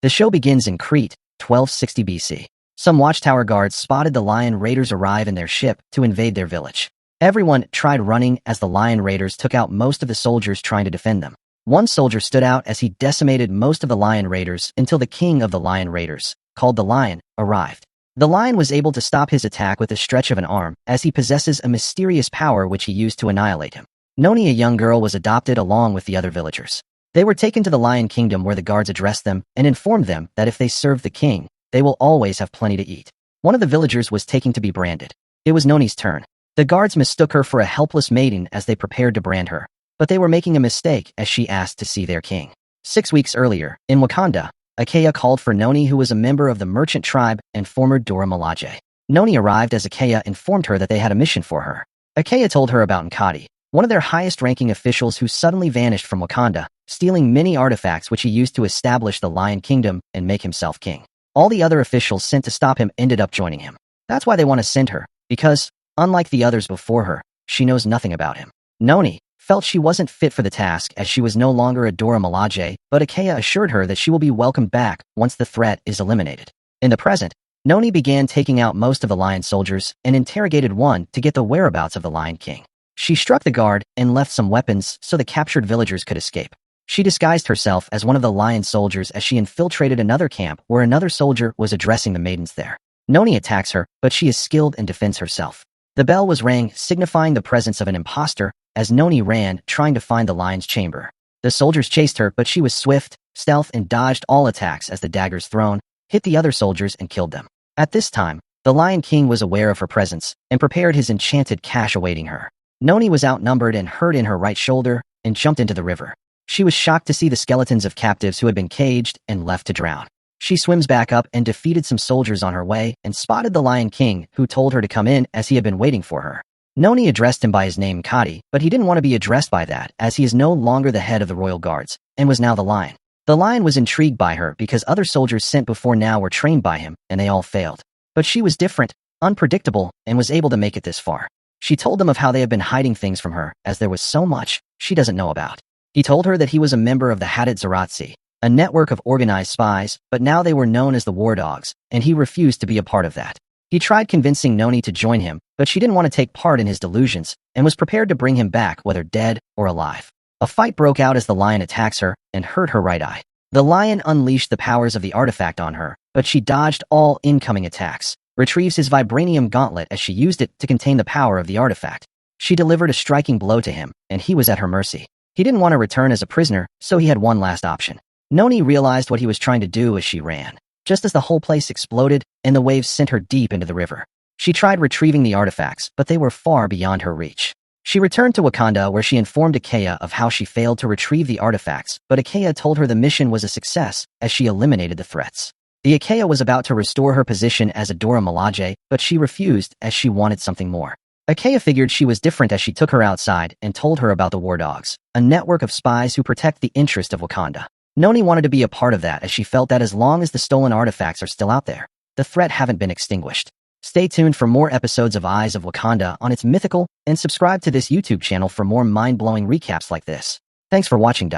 The show begins in Crete, 1260 BC. Some watchtower guards spotted the lion raiders arrive in their ship to invade their village. Everyone tried running as the lion raiders took out most of the soldiers trying to defend them. One soldier stood out as he decimated most of the lion raiders until the king of the lion raiders, called the Lion, arrived. The lion was able to stop his attack with a stretch of an arm, as he possesses a mysterious power which he used to annihilate him. Noni, a young girl, was adopted along with the other villagers. They were taken to the Lion Kingdom where the guards addressed them and informed them that if they serve the king, they will always have plenty to eat. One of the villagers was taken to be branded. It was Noni's turn. The guards mistook her for a helpless maiden as they prepared to brand her. But they were making a mistake as she asked to see their king. 6 weeks earlier, in Wakanda, Akea called for Noni, who was a member of the merchant tribe and former Dora Milaje. Noni arrived as Akea informed her that they had a mission for her. Akea told her about Nkati, one of their highest-ranking officials who suddenly vanished from Wakanda, stealing many artifacts which he used to establish the Lion Kingdom and make himself king. All the other officials sent to stop him ended up joining him. That's why they want to send her, because, unlike the others before her, she knows nothing about him. Noni felt she wasn't fit for the task as she was no longer a Dora Milaje, but Akea assured her that she will be welcomed back once the threat is eliminated. In the present, Noni began taking out most of the lion soldiers and interrogated one to get the whereabouts of the Lion King. She struck the guard and left some weapons so the captured villagers could escape. She disguised herself as one of the lion soldiers as she infiltrated another camp where another soldier was addressing the maidens there. Noni attacks her, but she is skilled and defends herself. The bell was rang, signifying the presence of an imposter, as Noni ran, trying to find the lion's chamber. The soldiers chased her, but she was swift, stealth, and dodged all attacks as the daggers thrown hit the other soldiers and killed them. At this time, the Lion King was aware of her presence and prepared his enchanted cache awaiting her. Noni was outnumbered and hurt in her right shoulder and jumped into the river. She was shocked to see the skeletons of captives who had been caged and left to drown. She swims back up and defeated some soldiers on her way and spotted the Lion King, who told her to come in as he had been waiting for her. Noni addressed him by his name Nkati, but he didn't want to be addressed by that as he is no longer the head of the royal guards and was now the lion. The lion was intrigued by her because other soldiers sent before now were trained by him and they all failed. But she was different, unpredictable, and was able to make it this far. She told them of how they had been hiding things from her as there was so much she doesn't know about. He told her that he was a member of the Hadid Zaratsi, a network of organized spies, but now they were known as the War Dogs, and he refused to be a part of that. He tried convincing Noni to join him, but she didn't want to take part in his delusions and was prepared to bring him back whether dead or alive. A fight broke out as the lion attacks her and hurt her right eye. The lion unleashed the powers of the artifact on her, but she dodged all incoming attacks, retrieves his vibranium gauntlet as she used it to contain the power of the artifact. She delivered a striking blow to him, and he was at her mercy. He didn't want to return as a prisoner, so he had one last option. Noni realized what he was trying to do as she ran, just as the whole place exploded and the waves sent her deep into the river. She tried retrieving the artifacts, but they were far beyond her reach. She returned to Wakanda where she informed Akea of how she failed to retrieve the artifacts, but Akea told her the mission was a success as she eliminated the threats. The Akea was about to restore her position as a Dora Milaje, but she refused as she wanted something more. Akea figured she was different as she took her outside and told her about the War Dogs, a network of spies who protect the interest of Wakanda. Noni wanted to be a part of that as she felt that as long as the stolen artifacts are still out there, the threat haven't been extinguished. Stay tuned for more episodes of Eyes of Wakanda on its mythical, and subscribe to this YouTube channel for more mind-blowing recaps like this. Thanks for watching.